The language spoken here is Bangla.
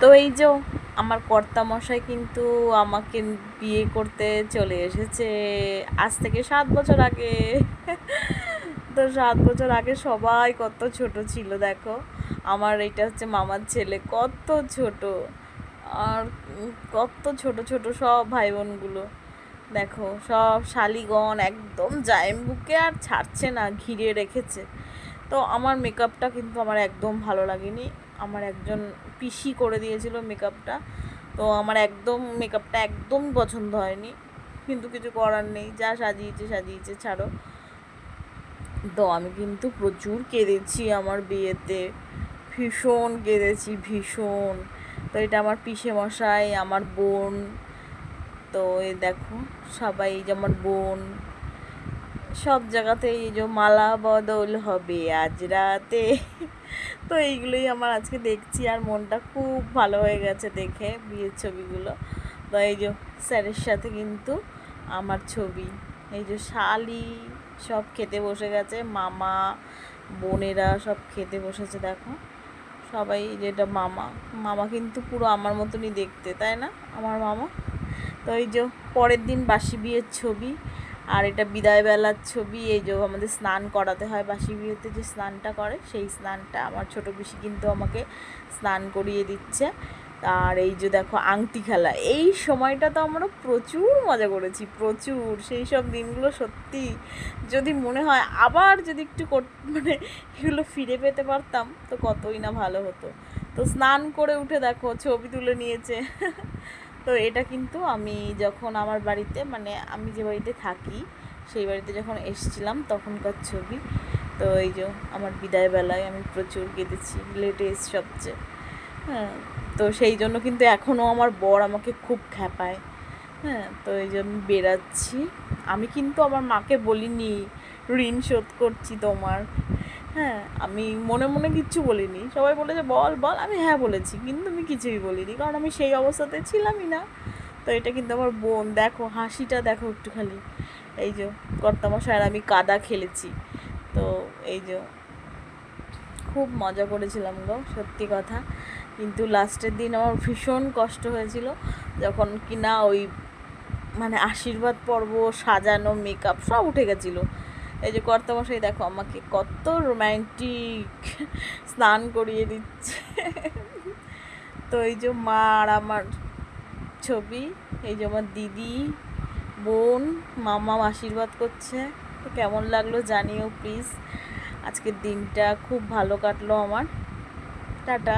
তো এই যে আমার কর্তামশাই কিন্তু আমাকে বিয়ে করতে চলে এসেছে আজ থেকে 7 বছর আগে। তো 7 বছর আগে সবাই কত ছোট ছিল দেখো। আমার এটা হচ্ছে মামার ছেলে, কত ছোট। আর কত ছোট ছোট সব ভাই বোনগুলো দেখো, সব শালিগণ একদম জায়েম বুকে আর ছাড়ছে না, ঘিরে রেখেছে। তো আমার মেকআপটা কিন্তু আমার একদম ভালো লাগেনি। আমার একজন পিসি করে দিয়েছিল মেকআপটা, তো আমার একদম মেকআপটা একদম পছন্দ হয়নি। কিন্তু কিছু করার নেই, যা সাজিয়েছে সাজিয়েছে, ছাড়ো। তো আমি কিন্তু প্রচুর কেঁদেছি আমার বিয়েতে, ভীষণ কেঁদেছি, ভীষণ। তো এটা আমার পিসে মশাই, আমার বোন। তো এই দেখো সবাই, এই যে আমার বোন, সব জায়গাতে এই যে মালা বদল হবে আজ রাতে। তো এইগুলোই আমার আজকে দেখছি, আর মনটা খুব ভালো হয়ে গেছে দেখে বিয়ের ছবিগুলো। তো এই যে স্যারের সাথে কিন্তু আমার ছবি, এই যে শালি সব খেতে বসে গেছে, মামা বোনেরা সব খেতে বসেছে দেখো সবাই। যেটা মামা, মামা কিন্তু পুরো আমার মতনই দেখতে, তাই না আমার মামা? তো এই যে পরের দিন বাসি বিয়ের ছবি, আর এটা বিদায়বেলার ছবি। এই যে আমাদের স্নান করাতে হয় বাসি বিয়েতে, যে স্নানটা করে সেই স্নানটা আমার ছোটো পিসি কিন্তু আমাকে স্নান করিয়ে দিচ্ছে। আর এই যে দেখো আংটি খেলা, এই সময়টা তো আমরা প্রচুর মজা করেছি, প্রচুর। সেই সব দিনগুলো সত্যি যদি মনে হয় আবার যদি একটু মানে এগুলো ফিরে পেতে পারতাম তো কতই না ভালো হতো। তো স্নান করে উঠে দেখো ছবি তুলে নিয়েছে। তো এটা কিন্তু আমি যখন আমার বাড়িতে, মানে আমি যে বাড়িতে থাকি সেই বাড়িতে যখন এসেছিলাম তখনকার ছবি। তো এই যে আমার বিদায়বেলায় আমি প্রচুর কেঁদেছি, লেটেস্ট সবচেয়ে। হ্যাঁ, তো সেই জন্য কিন্তু এখনও আমার বর আমাকে খুব খ্যাপায়। হ্যাঁ, তো এই জন্য বেরাচ্ছি। আমি কিন্তু আমার মাকে বলিনি ঋণ শোধ করছি তোমার। হ্যাঁ, আমি মনে মনে কিচ্ছু বলিনি। সবাই বলেছে বল বল, আমি হ্যাঁ বলেছি, কিন্তু আমি কিছুই বলিনি, কারণ আমি সেই অবস্থাতে ছিলামই না। তো এটা কিন্তু আমার বোন, দেখো হাসিটা দেখো একটু খালি। এই যে কর্তামশাই আর আমি কাদা খেলেছি। তো এই যে খুব মজা করেছিলাম গো, সত্যি কথা। কিন্তু লাস্টের দিন আমার ভীষণ কষ্ট হয়েছিল, যখন কিনা ওই মানে আশীর্বাদ পর্ব, সাজানো, মেকআপ সব উঠে গেছিলো। এই যে কর্তামশাই দেখো আমাকে কত রোম্যান্টিক স্নান করিয়ে দিচ্ছে। তো এই যে মা আর আমার ছবি, এই যে আমার দিদি, বোন, মামা আশীর্বাদ করছে। তো কেমন লাগলো জানিও প্লিজ। আজকের দিনটা খুব ভালো কাটলো আমার। টাটা।